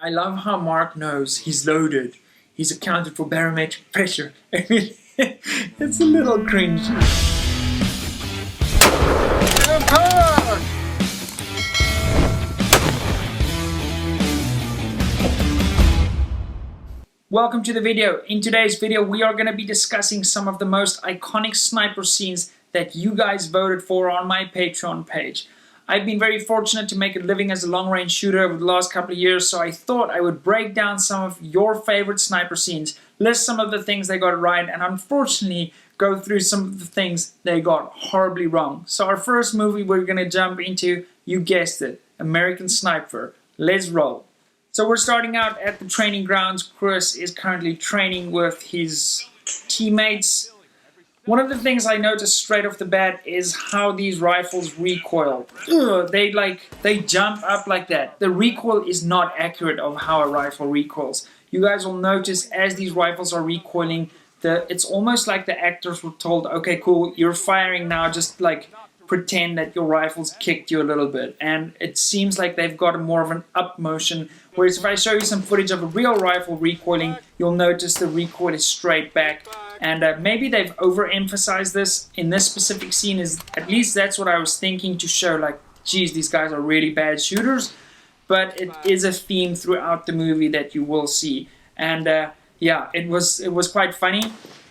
I love how Mark knows he's loaded. He's accounted for barometric pressure. I mean, it's a little cringy. Welcome to the video. In today's video, we are going to be discussing some of the most iconic sniper scenes that you guys voted for on my Patreon page. I've been very fortunate to make a living as a long-range shooter over the last couple of years, so I thought I would break down some of your favorite sniper scenes, list some of the things they got right, and unfortunately go through some of the things they got horribly wrong. So our first movie we're going to jump into, you guessed it, American Sniper. Let's roll. So we're starting out at the training grounds. Chris is currently training with his teammates. One of the things I noticed straight off the bat is how these rifles recoil. They jump up like that. The recoil is not accurate of how a rifle recoils. You guys will notice as these rifles are recoiling, it's almost like the actors were told, okay, cool, you're firing now, just like pretend that your rifles kicked you a little bit. And it seems like they've got more of an up motion, whereas if I show you some footage of a real rifle recoiling, you'll notice the recoil is straight back. And maybe they've overemphasized this in this specific scene, at least that's what I was thinking, to show like, geez, these guys are really bad shooters. But it is a theme throughout the movie that you will see. And yeah, it was quite funny.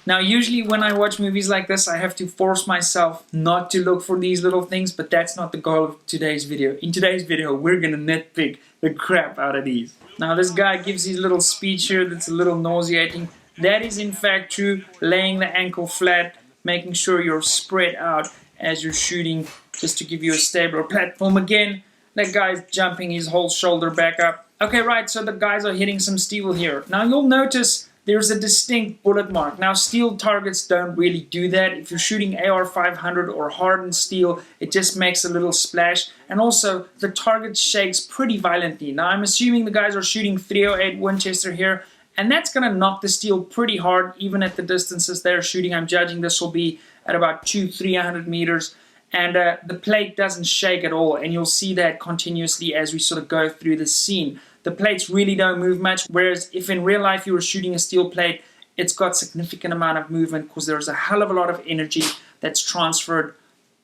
Now, usually when I watch movies like this, I have to force myself not to look for these little things, but that's not the goal of today's video. In today's video, we're gonna nitpick the crap out of these. Now, this guy gives his little speech here that's a little nauseating. That is in fact true, laying the ankle flat, making sure you're spread out as you're shooting, just to give you a stabler platform. Again, that guy's jumping his whole shoulder back up. Okay, right, so the guys are hitting some steel here. Now you'll notice there's a distinct bullet mark. Now steel targets don't really do that. If you're shooting AR-500 or hardened steel, it just makes a little splash. And also, the target shakes pretty violently. Now I'm assuming the guys are shooting .308 Winchester here, and that's going to knock the steel pretty hard, even at the distances they're shooting. I'm judging this will be at about 200-300 meters. And the plate doesn't shake at all, and you'll see that continuously as we sort of go through the scene. The plates really don't move much, whereas if in real life you were shooting a steel plate, it's got significant amount of movement because there's a hell of a lot of energy that's transferred.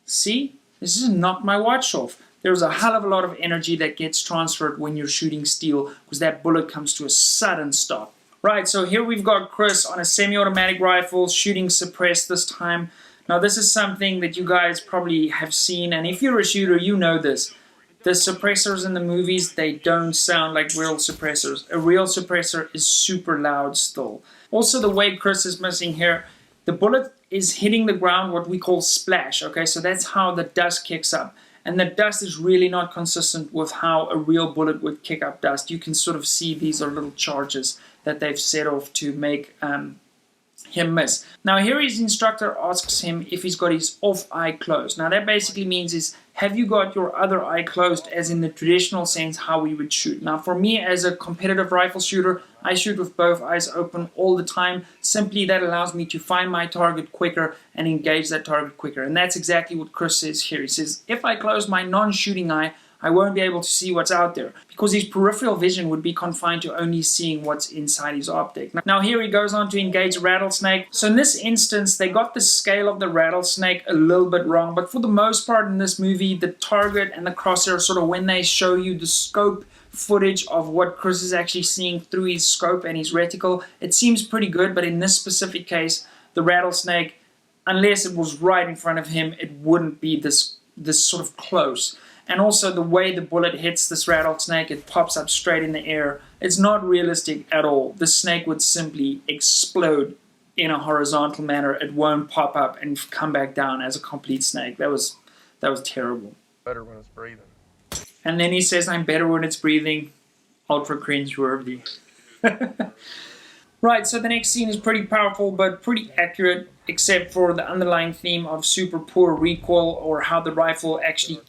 See? This has knocked my watch off. There's a hell of a lot of energy that gets transferred when you're shooting steel because that bullet comes to a sudden stop. Right, so here we've got Chris on a semi-automatic rifle, shooting suppressed this time. Now this is something that you guys probably have seen, and if you're a shooter, you know this. The suppressors in the movies, they don't sound like real suppressors. A real suppressor is super loud still. Also, the way Chris is missing here, the bullet is hitting the ground, what we call splash, okay? So that's how the dust kicks up. And the dust is really not consistent with how a real bullet would kick up dust. You can sort of see these are little charges that they've set off to make him miss. Now here his instructor asks him if he's got his off eye closed. Now that basically means is, have you got your other eye closed, as in the traditional sense how we would shoot. Now for me as a competitive rifle shooter, I shoot with both eyes open all the time. Simply that allows me to find my target quicker and engage that target quicker. And that's exactly what Chris says here. He says, if I close my non-shooting eye, I won't be able to see what's out there because his peripheral vision would be confined to only seeing what's inside his optic. Now here he goes on to engage a rattlesnake. So in this instance, they got the scale of the rattlesnake a little bit wrong, but for the most part in this movie, the target and the crosshair, sort of when they show you the scope footage of what Chris is actually seeing through his scope and his reticle, it seems pretty good, but in this specific case, the rattlesnake, unless it was right in front of him, it wouldn't be this sort of close. And also the way the bullet hits this rattlesnake, it pops up straight in the air. It's not realistic at all. The snake would simply explode in a horizontal manner. It won't pop up and come back down as a complete snake. That was terrible. Better when it's breathing. And then he says, I'm better when it's breathing. Ultra cringe-worthy. Right, so the next scene is pretty powerful but pretty accurate, except for the underlying theme of super poor recoil, or how the rifle actually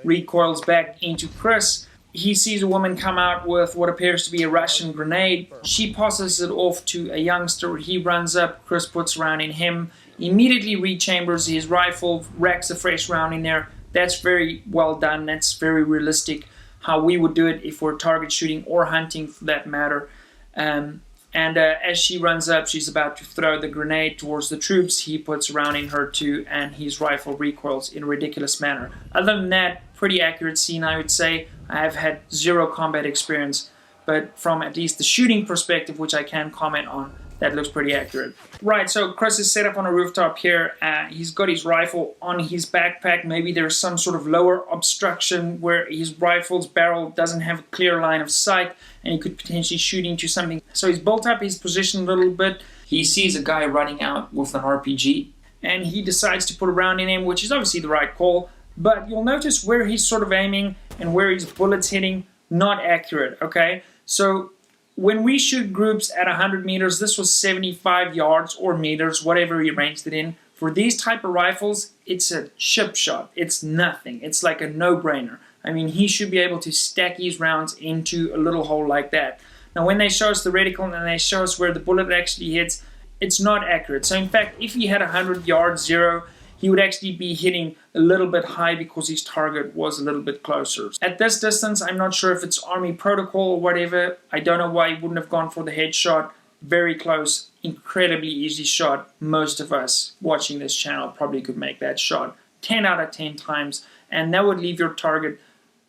recoils back into Chris. He sees a woman come out with what appears to be a Russian grenade. She passes it off to a youngster. He runs up, Chris puts a round in him, immediately rechambers his rifle, racks a fresh round in there. That's very well done, that's very realistic. how we would do it if we're target shooting or hunting for that matter. As she runs up, she's about to throw the grenade towards the troops. He puts a round in her too, and his rifle recoils in a ridiculous manner. Other than that, pretty accurate scene, I would say. I have had zero combat experience, but from at least the shooting perspective, which I can comment on, that looks pretty accurate. Right, so Chris is set up on a rooftop here. He's got his rifle on his backpack. Maybe there's some sort of lower obstruction where his rifle's barrel doesn't have a clear line of sight and he could potentially shoot into something. So he's built up his position a little bit. He sees a guy running out with an RPG and he decides to put a round in him, which is obviously the right call. But you'll notice where he's sort of aiming and where his bullet's hitting, not accurate, okay? So when we shoot groups at 100 meters, this was 75 yards or meters, whatever he ranged it in. For these type of rifles, it's a chip shot. It's nothing. It's like a no-brainer. I mean, he should be able to stack his rounds into a little hole like that. Now, when they show us the reticle and they show us where the bullet actually hits, it's not accurate. So, in fact, if he had 100 yards, zero, he would actually be hitting a little bit high because his target was a little bit closer. At this distance, I'm not sure if it's Army protocol or whatever. I don't know why he wouldn't have gone for the headshot. Very close, incredibly easy shot. Most of us watching this channel probably could make that shot 10 out of 10 times, and that would leave your target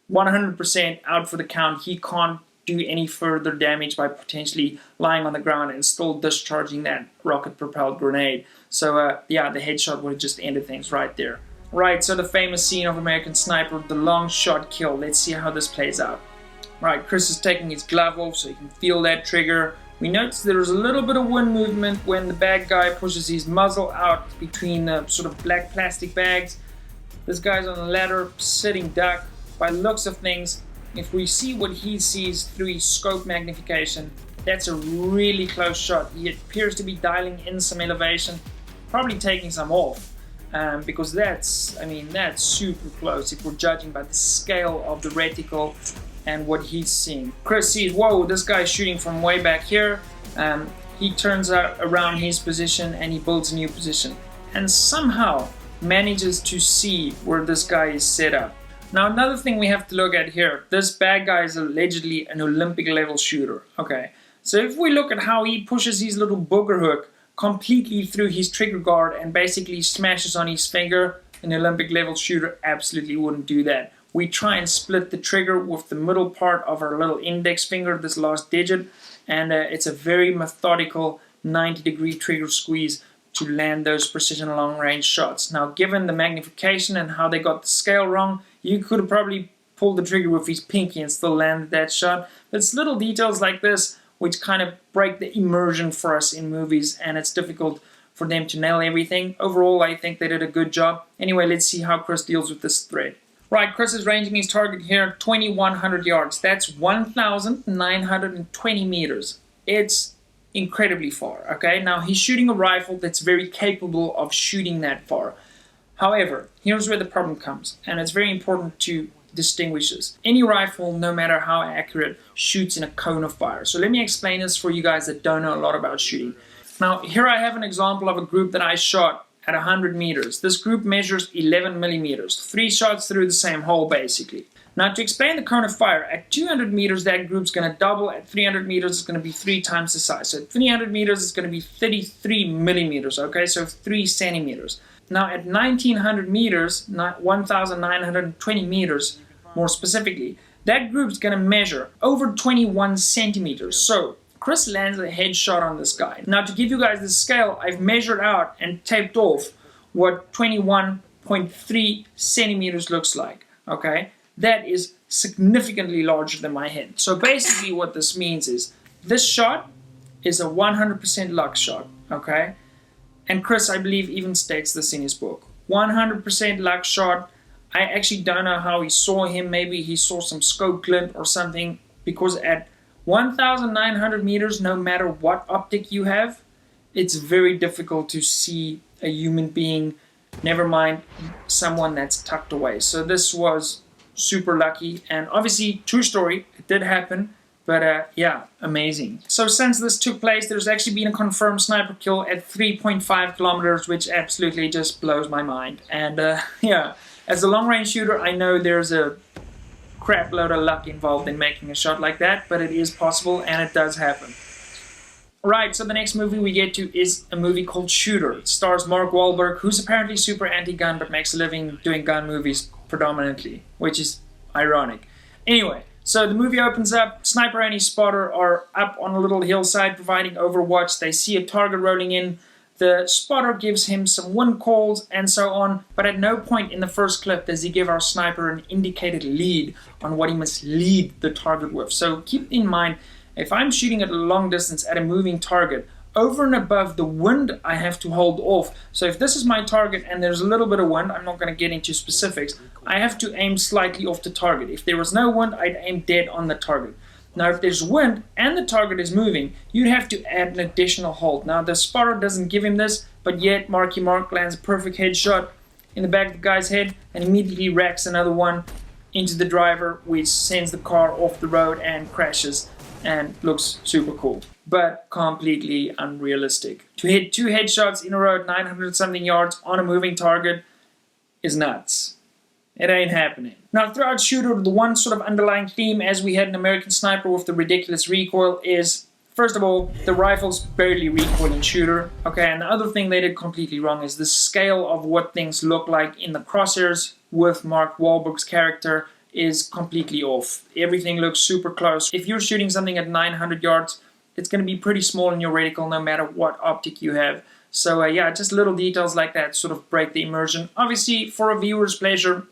100% out for the count. He can't do any further damage by potentially lying on the ground and still discharging that rocket-propelled grenade. So yeah, the headshot would have just ended things right there. Right, so the famous scene of American Sniper, the long shot kill. Let's see how this plays out. Right, Chris is taking his glove off so you can feel that trigger. We notice there's a little bit of wind movement when the bad guy pushes his muzzle out between the sort of black plastic bags. This guy's on a ladder, sitting duck. By the looks of things, if we see what he sees through his scope magnification, that's a really close shot. He appears to be dialing in some elevation, probably taking some off, because that's super close if we're judging by the scale of the reticle and what he's seeing. Chris sees, whoa, this guy's shooting from way back here. He turns around his position and he builds a new position and somehow manages to see where this guy is set up. Now, another thing we have to look at here, this bad guy is allegedly an Olympic level shooter. Okay, so if we look at how he pushes his little booger hook completely through his trigger guard and basically smashes on his finger, an Olympic level shooter absolutely wouldn't do that. We try and split the trigger with the middle part of our little index finger, this last digit, and it's a very methodical 90-degree trigger squeeze to land those precision long-range shots. Now, given the magnification and how they got the scale wrong, you could have probably pulled the trigger with his pinky and still landed that shot. But it's little details like this which kind of break the immersion for us in movies, and it's difficult for them to nail everything. Overall, I think they did a good job. Anyway, let's see how Chris deals with this threat. Right, Chris is ranging his target here 2,100 yards. That's 1,920 meters. It's incredibly far, okay? Now, he's shooting a rifle that's very capable of shooting that far. However, here's where the problem comes, and it's very important to distinguish this. Any rifle, no matter how accurate, shoots in a cone of fire. So let me explain this for you guys that don't know a lot about shooting. Now, here I have an example of a group that I shot at 100 meters. This group measures 11 millimeters. 3 shots through the same hole, basically. Now, to explain the cone of fire, at 200 meters, that group's going to double. At 300 meters, it's going to be 3 times the size. So at 300 meters, it's going to be 33 millimeters, okay? So 3 centimeters. Now, at 1,900 meters, 1,920 meters, more specifically, that group's going to measure over 21 centimeters. So Chris lands a headshot on this guy. Now, to give you guys the scale, I've measured out and taped off what 21.3 centimeters looks like, okay? That is significantly larger than my head. So basically what this means is this shot is a 100% luck shot, okay? And Chris, I believe, even states this in his book. 100% luck shot. I actually don't know how he saw him. Maybe he saw some scope clip or something, because at 1,900 meters, no matter what optic you have, it's very difficult to see a human being, never mind someone that's tucked away. So this was super lucky, and obviously, true story, it did happen. But yeah, amazing. So since this took place, there's actually been a confirmed sniper kill at 3.5 kilometers, which absolutely just blows my mind. And yeah, as a long-range shooter, I know there's a crap load of luck involved in making a shot like that, but it is possible and it does happen. Right, so the next movie we get to is a movie called Shooter. It stars Mark Wahlberg, who's apparently super anti-gun but makes a living doing gun movies predominantly, which is ironic. Anyway, so the movie opens up, Sniper and his spotter are up on a little hillside providing overwatch. They see a target rolling in. The spotter gives him some wind calls and so on, but at no point in the first clip does he give our sniper an indicated lead on what he must lead the target with. So keep in mind, if I'm shooting at a long distance at a moving target, over and above the wind I have to hold off. So if this is my target and there's a little bit of wind, I'm not going to get into specifics, I have to aim slightly off the target. If there was no wind, I'd aim dead on the target. Now if there's wind and the target is moving, you'd have to add an additional hold. Now the spotter doesn't give him this, but yet Marky Mark lands a perfect headshot in the back of the guy's head and immediately racks another one into the driver, which sends the car off the road and crashes and looks super cool, but completely unrealistic. To hit 2 headshots in a row at 900 something yards on a moving target is nuts. It ain't happening. Now throughout Shooter, the one sort of underlying theme, as we had an American Sniper with the ridiculous recoil, is first of all, the rifles barely recoil in Shooter. Okay, and the other thing they did completely wrong is the scale of what things look like in the crosshairs with Mark Wahlberg's character is completely off. Everything looks super close. If you're shooting something at 900 yards, it's going to be pretty small in your reticle no matter what optic you have. So yeah, just little details like that sort of break the immersion. Obviously, for a viewer's pleasure,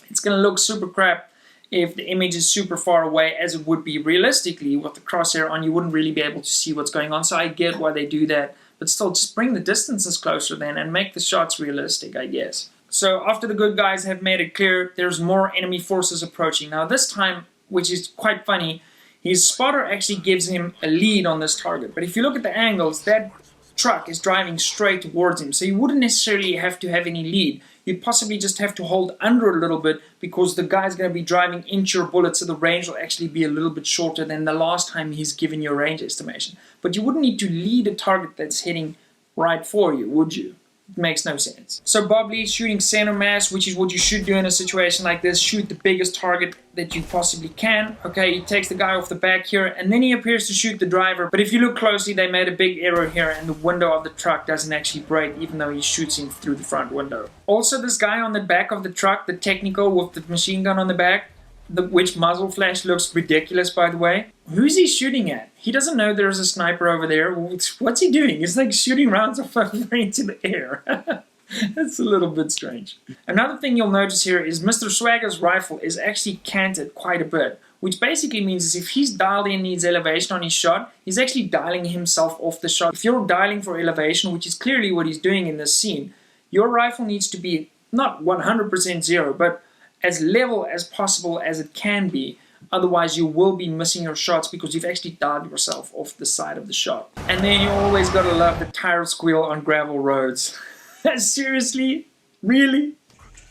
it's going to look super crap if the image is super far away, as it would be realistically. With the crosshair on, you wouldn't really be able to see what's going on. So I get why they do that. But still, just bring the distances closer then and make the shots realistic, I guess. So after the good guys have made it clear, there's more enemy forces approaching. Now this time, which is quite funny, his spotter actually gives him a lead on this target. But if you look at the angles, that truck is driving straight towards him. So you wouldn't necessarily have to have any lead. You'd possibly just have to hold under a little bit because the guy's going to be driving into your bullet, so the range will actually be a little bit shorter than the last time he's given you a range estimation. But you wouldn't need to lead a target that's hitting right for you, would you? It makes no sense. So Bob Lee's shooting center mass, which is what you should do in a situation like this. Shoot the biggest target that you possibly can. Okay, he takes the guy off the back here, and then he appears to shoot the driver. But if you look closely, they made a big error here, and the window of the truck doesn't actually break, even though he shoots him through the front window. Also, this guy on the back of the truck, the technical with the machine gun on the back, which muzzle flash looks ridiculous, by the way. Who's he shooting at? He doesn't know there's a sniper over there. What's he doing? He's like shooting rounds of fire into the air. That's a little bit strange. Another thing you'll notice here is Mr. Swagger's rifle is actually canted quite a bit, which basically means is if he's dialed in his elevation on his shot, he's actually dialing himself off the shot. If you're dialing for elevation, which is clearly what he's doing in this scene, your rifle needs to be not 100% zero, but as level as possible as it can be. Otherwise, you will be missing your shots because you've actually dialed yourself off the side of the shot. And then you always gotta love the tire squeal on gravel roads. Seriously? Really?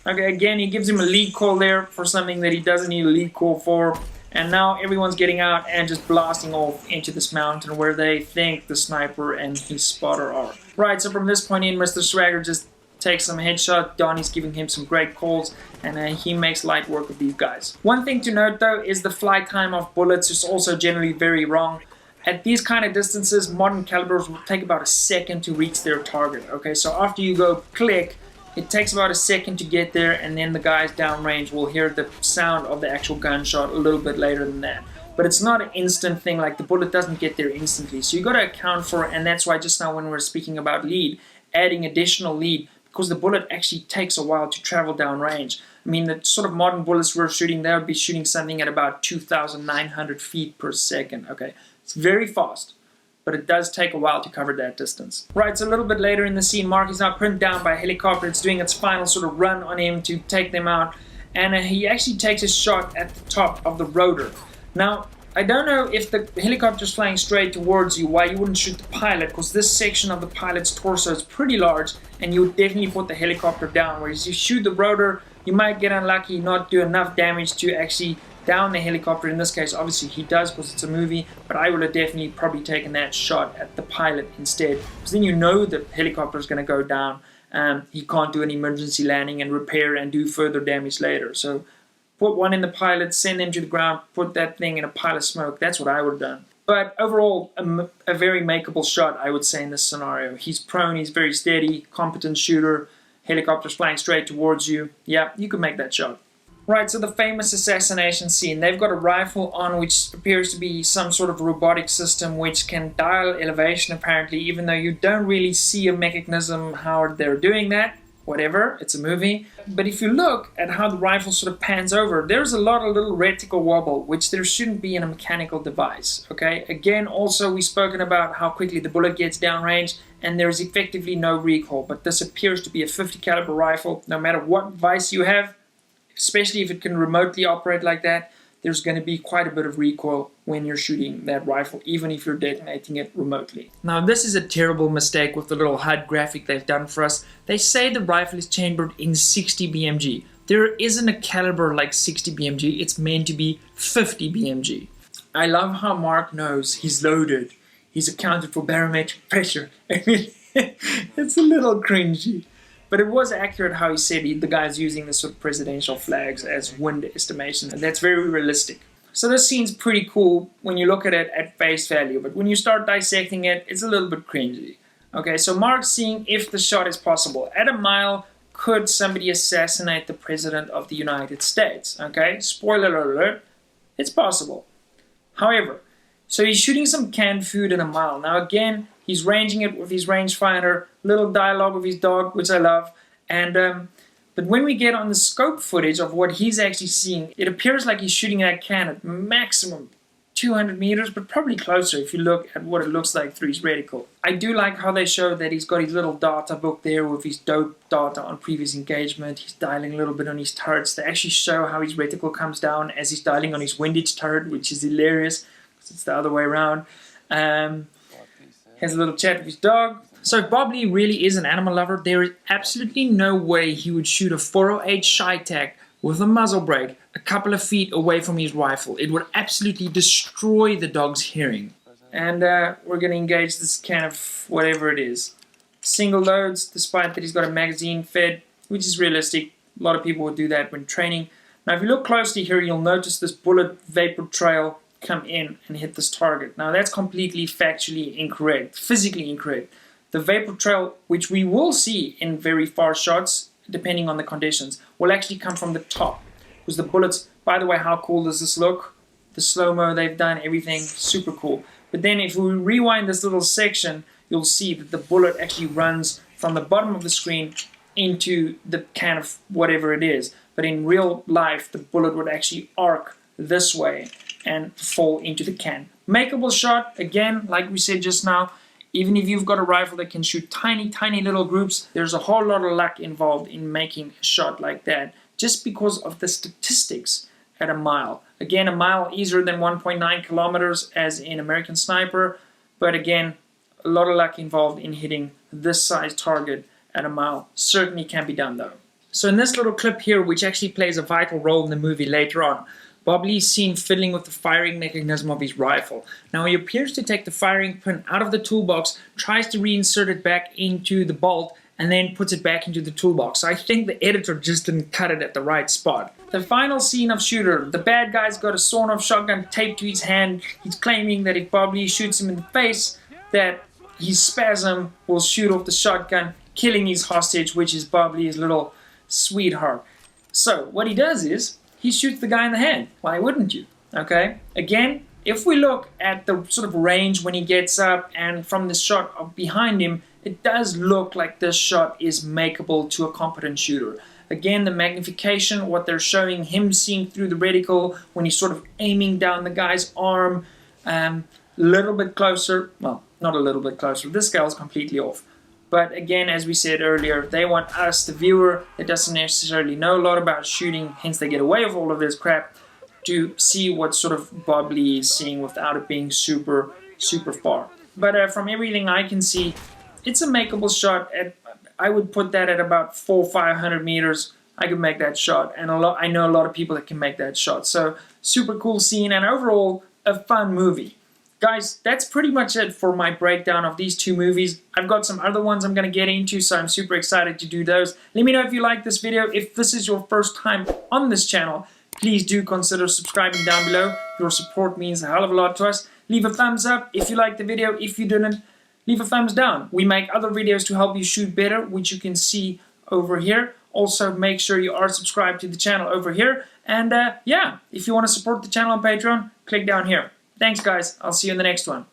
Okay, again, he gives him a lead call there for something that he doesn't need a lead call for. And now everyone's getting out and just blasting off into this mountain where they think the sniper and his spotter are. Right, so from this point in, Mr. Swagger just takes some headshot. Donnie's giving him some great calls, and he makes light work of these guys. One thing to note though is the flight time of bullets is also generally very wrong. At these kind of distances, modern calibers will take about a second to reach their target. Okay, so after you go click, it takes about a second to get there, and then the guys downrange will hear the sound of the actual gunshot a little bit later than that. But it's not an instant thing, like the bullet doesn't get there instantly. So you got to account for it, and that's why just now when we're speaking about lead, adding additional lead, because the bullet actually takes a while to travel downrange. I mean, the sort of modern bullets we're shooting, they would be shooting something at about 2,900 feet per second. Okay, it's very fast, but it does take a while to cover that distance. Right, so a little bit later in the scene, Mark is now pinned down by a helicopter. It's doing its final sort of run on him to take them out, and he actually takes a shot at the top of the rotor. Now, I don't know if the helicopter's flying straight towards you, why you wouldn't shoot the pilot, because this section of the pilot's torso is pretty large, and you would definitely put the helicopter down. Whereas you shoot the rotor, you might get unlucky, not do enough damage to actually down the helicopter. In this case, obviously he does because it's a movie, but I would have definitely probably taken that shot at the pilot instead, because then you know the helicopter is going to go down. He can't do an emergency landing and repair and do further damage later. So put one in the pilot, send them to the ground, put that thing in a pile of smoke. That's what I would have done. But overall, a very makeable shot, I would say, in this scenario. He's prone, he's very steady, competent shooter, helicopters flying straight towards you. Yeah, you could make that shot. Right, so the famous assassination scene. They've got a rifle on which appears to be some sort of robotic system which can dial elevation apparently, even though you don't really see a mechanism how they're doing that. Whatever, it's a movie. But if you look at how the rifle sort of pans over, there's a lot of little reticle wobble, which there shouldn't be in a mechanical device, okay? Again, also we've spoken about how quickly the bullet gets downrange, and there's effectively no recoil, but this appears to be a 50 caliber rifle. No matter what device you have, especially if it can remotely operate like that, there's going to be quite a bit of recoil when you're shooting that rifle, even if you're detonating it remotely. Now, this is a terrible mistake with the little HUD graphic they've done for us. They say the rifle is chambered in 60 BMG. There isn't a caliber like 60 BMG, it's meant to be 50 BMG. I love how Mark knows he's loaded. He's accounted for barometric pressure. I mean, it's a little cringy. But it was accurate how he said the guy's using the sort of presidential flags as wind estimations, and that's very realistic. So this scene's pretty cool when you look at it at face value, but when you start dissecting it, it's a little bit cringy. Okay, so Mark's seeing if the shot is possible. At a mile, could somebody assassinate the President of the United States? Okay, spoiler alert, it's possible. However, so he's shooting some canned food at a mile. Now again, he's ranging it with his rangefinder, little dialogue with his dog, which I love. And but when we get on the scope footage of what he's actually seeing, it appears like he's shooting that can at maximum 200 meters, but probably closer if you look at what it looks like through his reticle. I do like how they show that he's got his little data book there with his dope data on previous engagement. He's dialing a little bit on his turrets. They actually show how his reticle comes down as he's dialing on his windage turret, which is hilarious because it's the other way around. Has a little chat with his dog. So if Bob Lee really is an animal lover, there is absolutely no way he would shoot a 408 Shy-Tac with a muzzle brake a couple of feet away from his rifle. It would absolutely destroy the dog's hearing. And we're going to engage this can of whatever it is. Single loads, despite that he's got a magazine fed, which is realistic. A lot of people would do that when training. Now if you look closely here, you'll notice this bullet vapor trail come in and hit this target. Now that's completely factually incorrect, physically incorrect. The vapor trail, which we will see in very far shots, depending on the conditions, will actually come from the top. Because the bullets, by the way, how cool does this look? The slow-mo they've done, everything, super cool. But then if we rewind this little section, you'll see that the bullet actually runs from the bottom of the screen into the can of whatever it is. But in real life, the bullet would actually arc this way and fall into the can. Makeable shot, again, like we said just now, even if you've got a rifle that can shoot tiny, tiny little groups, there's a whole lot of luck involved in making a shot like that, just because of the statistics at a mile. Again, a mile easier than 1.9 kilometers as in American Sniper, but again, a lot of luck involved in hitting this size target at a mile. Certainly can be done though. So in this little clip here, which actually plays a vital role in the movie later on, Bob Lee is seen fiddling with the firing mechanism of his rifle. Now he appears to take the firing pin out of the toolbox, tries to reinsert it back into the bolt, and then puts it back into the toolbox. So I think the editor just didn't cut it at the right spot. The final scene of Shooter, the bad guy's got a sawn-off shotgun taped to his hand. He's claiming that if Bob Lee shoots him in the face, that his spasm will shoot off the shotgun, killing his hostage, which is Bob Lee's little sweetheart. So what he does is, he shoots the guy in the hand. Why wouldn't you? Okay? Again, if we look at the sort of range when he gets up and from the shot of behind him, it does look like this shot is makeable to a competent shooter. Again, the magnification, what they're showing him seeing through the reticle when he's sort of aiming down the guy's arm, little bit closer. Well, not a little bit closer. This scale's completely off. But again, as we said earlier, they want us, the viewer, that doesn't necessarily know a lot about shooting, hence they get away with all of this crap, to see what sort of Bob Lee is seeing without it being super, super far. But from everything I can see, it's a makeable shot. I would put that at about 400-500 meters. I could make that shot, and I know a lot of people that can make that shot. So super cool scene, and overall a fun movie. Guys, that's pretty much it for my breakdown of these two movies. I've got some other ones I'm going to get into, so I'm super excited to do those. Let me know if you like this video. If this is your first time on this channel, please do consider subscribing down below. Your support means a hell of a lot to us. Leave a thumbs up if you liked the video. If you didn't, leave a thumbs down. We make other videos to help you shoot better, which you can see over here. Also, make sure you are subscribed to the channel over here. And yeah, if you want to support the channel on Patreon, click down here. Thanks guys, I'll see you in the next one.